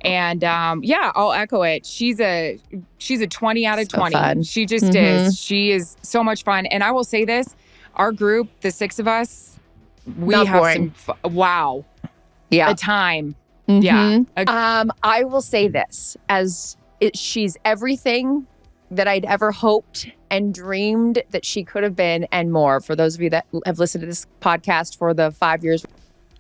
And yeah, I'll echo it. She's a 20 out of 20. Fun. She just is. She is so much fun. And I will say this, our group, the 6 of us, we Not have boring. wow. Yeah. A time. Yeah. Yeah. I will say this, she's everything that I'd ever hoped and dreamed that she could have been and more. For those of you that have listened to this podcast for the 5 years.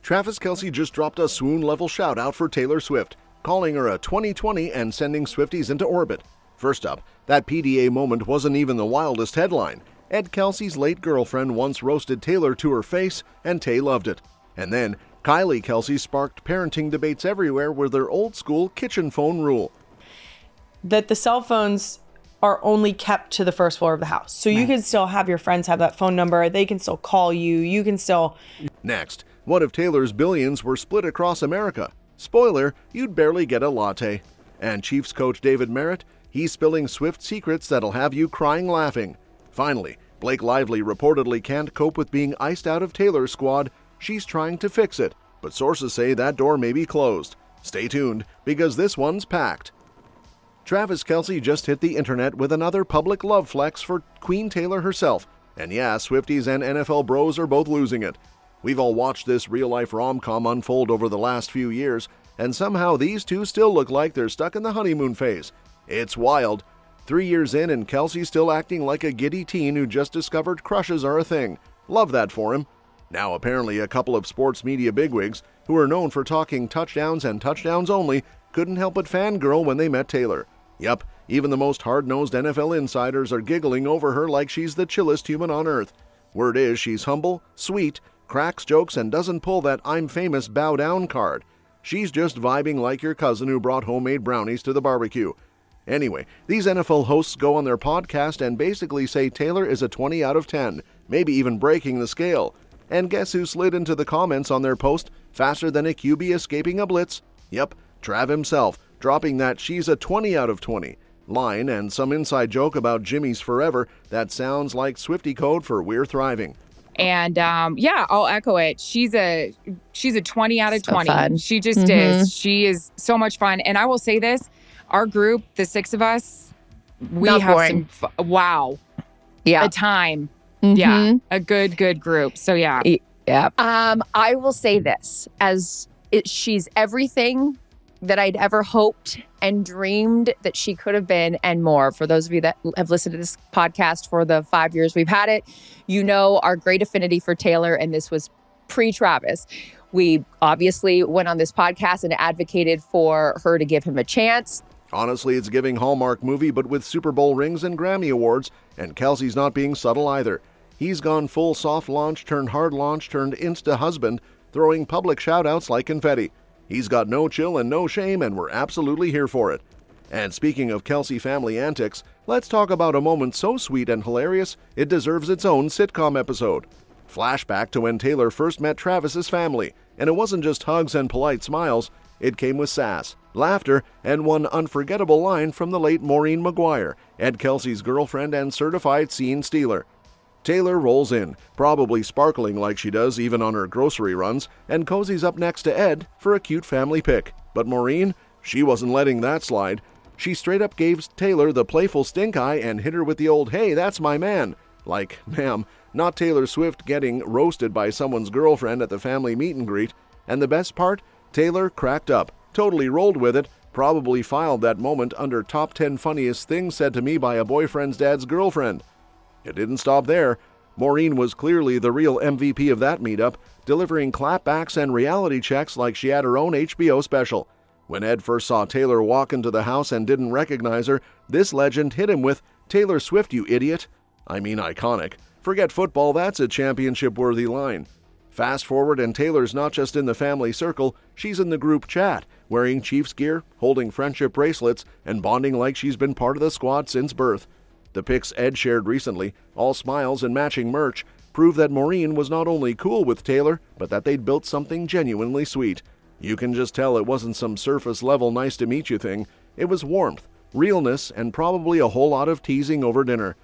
Travis Kelce just dropped a swoon-level shout-out for Taylor Swift, calling her a 2020 and sending Swifties into orbit. First up, that PDA moment wasn't even the wildest headline. Ed Kelce's late girlfriend once roasted Taylor to her face, and Tay loved it. And then, Kylie Kelce sparked parenting debates everywhere with their old-school kitchen phone rule. That the cell phones are only kept to the first floor of the house. So you can still have your friends have that phone number. They can still call you. You can still... Next, what if Taylor's billions were split across America? Spoiler, you'd barely get a latte. And Chiefs coach David Merritt, he's spilling Swift secrets that'll have you crying laughing. Finally, Blake Lively reportedly can't cope with being iced out of Taylor's squad. She's trying to fix it, but sources say that door may be closed. Stay tuned, because this one's packed. Travis Kelce just hit the internet with another public love flex for Queen Taylor herself. And yeah, Swifties and NFL bros are both losing it. We've all watched this real-life rom-com unfold over the last few years, and somehow these two still look like they're stuck in the honeymoon phase. It's wild. 3 years in and Kelce's still acting like a giddy teen who just discovered crushes are a thing. Love that for him. Now apparently a couple of sports media bigwigs, who are known for talking touchdowns and touchdowns only, couldn't help but fangirl when they met Taylor. Yep, even the most hard-nosed NFL insiders are giggling over her like she's the chillest human on earth. Word is she's humble, sweet, cracks jokes, and doesn't pull that I'm famous bow down card. She's just vibing like your cousin who brought homemade brownies to the barbecue. Anyway, these NFL hosts go on their podcast and basically say Taylor is a 20 out of 10, maybe even breaking the scale. And guess who slid into the comments on their post faster than a QB escaping a blitz? Yep, Trav himself, dropping that she's a 20 out of 20 line and some inside joke about Jimmy's Forever that sounds like Swiftie code for we're thriving. And yeah, I'll echo it. She's a 20 out of 20. Fun. She just is. She is so much fun. And I will say this, our group, the 6 of us, we Not have boring. wow. Yeah. A time. Yeah. A good group. So yeah. Yeah. I will say this, she's everything that I'd ever hoped and dreamed that she could have been and more. For those of you that have listened to this podcast for the 5 years we've had it, you know our great affinity for Taylor, and this was pre-Travis. We obviously went on this podcast and advocated for her to give him a chance. Honestly, it's giving Hallmark movie, but with Super Bowl rings and Grammy Awards, and Kelce's not being subtle either. He's gone full soft launch turned hard launch turned insta-husband, throwing public shout-outs like confetti. He's got no chill and no shame, and we're absolutely here for it. And speaking of Kelce family antics, let's talk about a moment so sweet and hilarious, it deserves its own sitcom episode. Flashback to when Taylor first met Travis's family, and it wasn't just hugs and polite smiles, it came with sass, laughter, and one unforgettable line from the late Maureen Maguire, Ed Kelce's girlfriend and certified scene stealer. Taylor rolls in, probably sparkling like she does even on her grocery runs, and cozies up next to Ed for a cute family pic. But Maureen, she wasn't letting that slide. She straight up gave Taylor the playful stink eye and hit her with the old, "Hey, that's my man." Like, ma'am, not Taylor Swift getting roasted by someone's girlfriend at the family meet and greet. And the best part? Taylor cracked up, totally rolled with it, probably filed that moment under top 10 funniest things said to me by a boyfriend's dad's girlfriend. It didn't stop there. Maureen was clearly the real MVP of that meetup, delivering clapbacks and reality checks like she had her own HBO special. When Ed first saw Taylor walk into the house and didn't recognize her, this legend hit him with, "Taylor Swift, you idiot." I mean, iconic. Forget football, that's a championship-worthy line. Fast forward and Taylor's not just in the family circle, she's in the group chat, wearing Chiefs gear, holding friendship bracelets, and bonding like she's been part of the squad since birth. The pics Ed shared recently, all smiles and matching merch, prove that Maureen was not only cool with Taylor, but that they'd built something genuinely sweet. You can just tell it wasn't some surface-level nice-to-meet-you thing. It was warmth, realness, and probably a whole lot of teasing over dinner.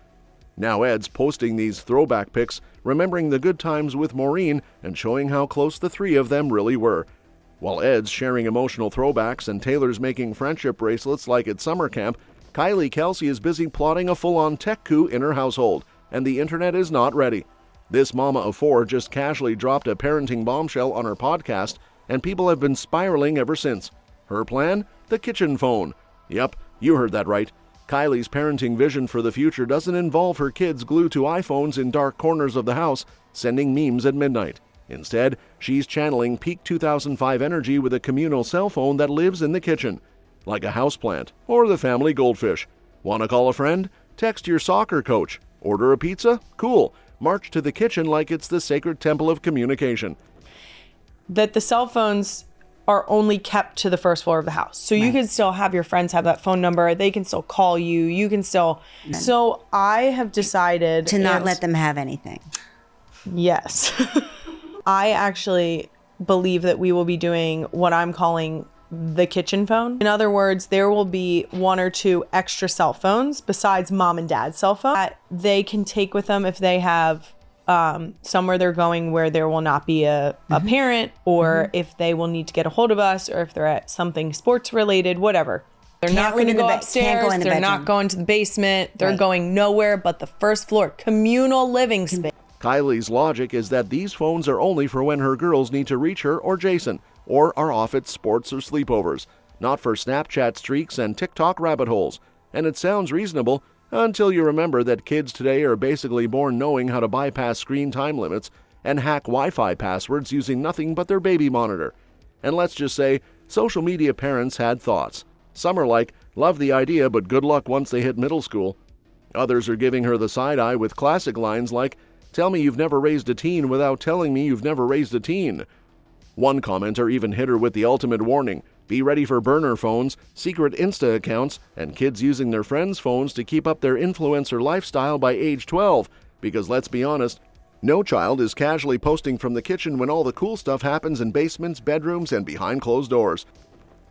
Now Ed's posting these throwback pics, remembering the good times with Maureen and showing how close the three of them really were. While Ed's sharing emotional throwbacks and Taylor's making friendship bracelets like at summer camp, Kylie Kelce is busy plotting a full-on tech coup in her household, and the internet is not ready. This mama of four just casually dropped a parenting bombshell on her podcast, and people have been spiraling ever since. Her plan? The kitchen phone. Yep, you heard that right. Kylie's parenting vision for the future doesn't involve her kids glued to iPhones in dark corners of the house, sending memes at midnight. Instead, she's channeling peak 2005 energy with a communal cell phone that lives in the kitchen, like a houseplant or the family goldfish. Want to call a friend? Text your soccer coach. Order a pizza? Cool. March to the kitchen like it's the sacred temple of communication. That the cell phones are only kept to the first floor of the house. So you can still have your friends have that phone number. They can still call you. You can still. So I have decided to not let them have anything. Yes. I actually believe that we will be doing what I'm calling the kitchen phone. In other words, there will be one or two extra cell phones besides mom and dad's cell phone that they can take with them if they have somewhere they're going where there will not be a parent, or if they will need to get a hold of us, or if they're at something sports related, whatever. They're not going to go upstairs. They're not going to the basement. They're going nowhere but the first floor, communal living space. Kylie's logic is that these phones are only for when her girls need to reach her or Jason, or are off at sports or sleepovers, not for Snapchat streaks and TikTok rabbit holes. And it sounds reasonable until you remember that kids today are basically born knowing how to bypass screen time limits and hack Wi-Fi passwords using nothing but their baby monitor. And let's just say, social media parents had thoughts. Some are like, love the idea, but good luck once they hit middle school. Others are giving her the side eye with classic lines like, tell me you've never raised a teen without telling me you've never raised a teen. One commenter even hit her with the ultimate warning. Be ready for burner phones, secret Insta accounts, and kids using their friends' phones to keep up their influencer lifestyle by age 12. Because let's be honest, no child is casually posting from the kitchen when all the cool stuff happens in basements, bedrooms, and behind closed doors.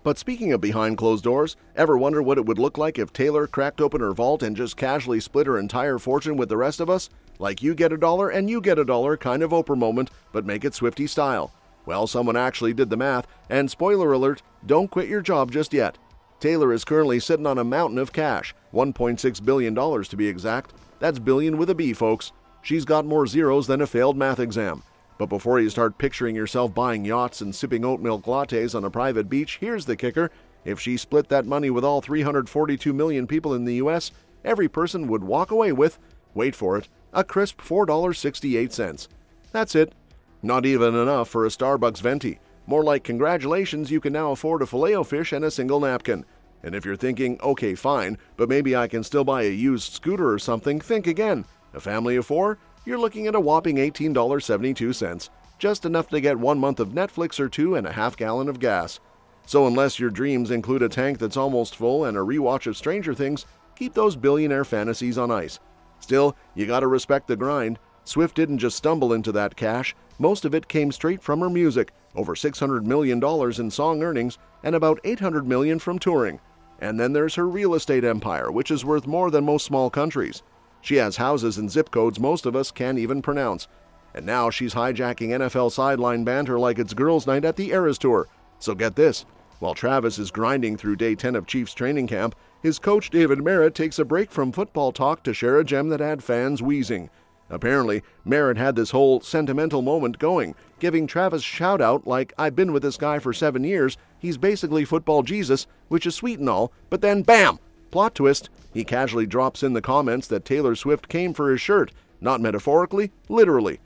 But speaking of behind closed doors, ever wonder what it would look like if Taylor cracked open her vault and just casually split her entire fortune with the rest of us? Like you get $1 and you get $1 kind of Oprah moment, but make it Swiftie style. Well, someone actually did the math, and spoiler alert, don't quit your job just yet. Taylor is currently sitting on a mountain of cash, $1.6 billion to be exact. That's billion with a B, folks. She's got more zeros than a failed math exam. But before you start picturing yourself buying yachts and sipping oat milk lattes on a private beach, here's the kicker. If she split that money with all 342 million people in the U.S., every person would walk away with, wait for it, a crisp $4.68. That's it. Not even enough for a Starbucks venti. More like congratulations, you can now afford a Filet-O-Fish and a single napkin. And if you're thinking, okay, fine, but maybe I can still buy a used scooter or something, think again. A family of four? You're looking at a whopping $18.72. Just enough to get 1 month of Netflix or two and a half gallon of gas. So unless your dreams include a tank that's almost full and a rewatch of Stranger Things, keep those billionaire fantasies on ice. Still, you gotta respect the grind. Swift didn't just stumble into that cash. Most of it came straight from her music, over $600 million in song earnings and about $800 million from touring. And then there's her real estate empire, which is worth more than most small countries. She has houses and zip codes most of us can't even pronounce. And now she's hijacking NFL sideline banter like it's girls' night at the Eras Tour. So get this, while Travis is grinding through day 10 of Chiefs training camp, his coach David Merritt takes a break from football talk to share a gem that had fans wheezing. Apparently, Merritt had this whole sentimental moment going, giving Travis shoutout like, I've been with this guy for 7 years, he's basically football Jesus, which is sweet and all, but then bam! Plot twist, he casually drops in the comments that Taylor Swift came for his shirt, not metaphorically, literally.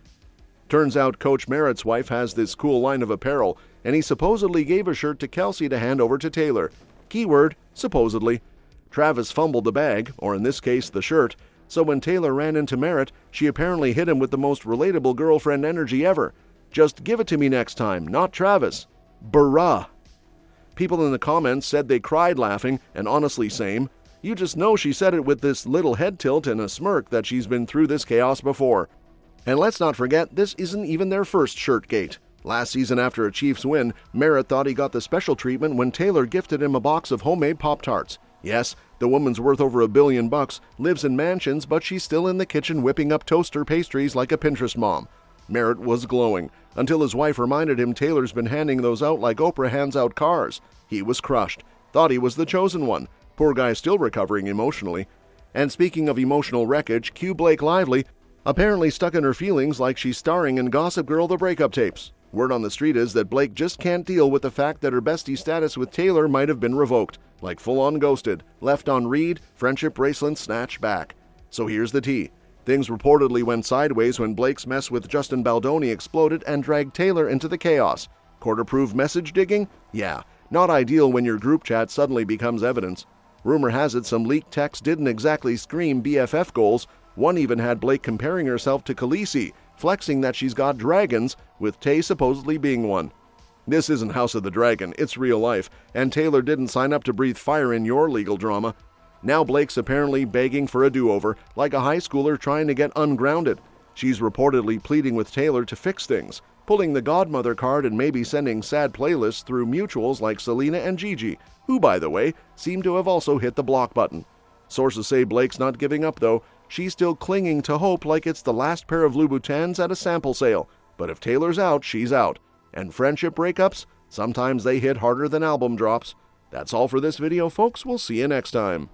Turns out Coach Merritt's wife has this cool line of apparel, and he supposedly gave a shirt to Kelce to hand over to Taylor. Keyword, supposedly. Travis fumbled the bag, or in this case, the shirt, so when Taylor ran into Merritt, she apparently hit him with the most relatable girlfriend energy ever. Just give it to me next time, not Travis. Bruh. People in the comments said they cried laughing, and honestly same. You just know she said it with this little head tilt and a smirk that she's been through this chaos before. And let's not forget, this isn't even their first shirtgate. Last season after a Chiefs win, Merritt thought he got the special treatment when Taylor gifted him a box of homemade Pop-Tarts. Yes, the woman's worth over $1 billion, lives in mansions, but she's still in the kitchen whipping up toaster pastries like a Pinterest mom. Merritt was glowing, until his wife reminded him Taylor's been handing those out like Oprah hands out cars. He was crushed, thought he was the chosen one. Poor guy still recovering emotionally. And speaking of emotional wreckage, Q Blake Lively apparently stuck in her feelings like she's starring in Gossip Girl The Breakup Tapes. Word on the street is that Blake just can't deal with the fact that her bestie status with Taylor might have been revoked, like full-on ghosted, left on read, friendship bracelet snatched back. So here's the tea. Things reportedly went sideways when Blake's mess with Justin Baldoni exploded and dragged Taylor into the chaos. Court-approved message digging? Yeah, not ideal when your group chat suddenly becomes evidence. Rumor has it some leaked texts didn't exactly scream BFF goals. One even had Blake comparing herself to Khaleesi, flexing that she's got dragons, with Tay supposedly being one. This isn't House of the Dragon, it's real life, and Taylor didn't sign up to breathe fire in your legal drama. Now Blake's apparently begging for a do-over, like a high schooler trying to get ungrounded. She's reportedly pleading with Taylor to fix things, pulling the godmother card and maybe sending sad playlists through mutuals like Selena and Gigi, who, by the way, seem to have also hit the block button. Sources say Blake's not giving up, though. She's still clinging to hope like it's the last pair of Louboutins at a sample sale. But if Taylor's out, she's out. And friendship breakups? Sometimes they hit harder than album drops. That's all for this video, folks. We'll see you next time.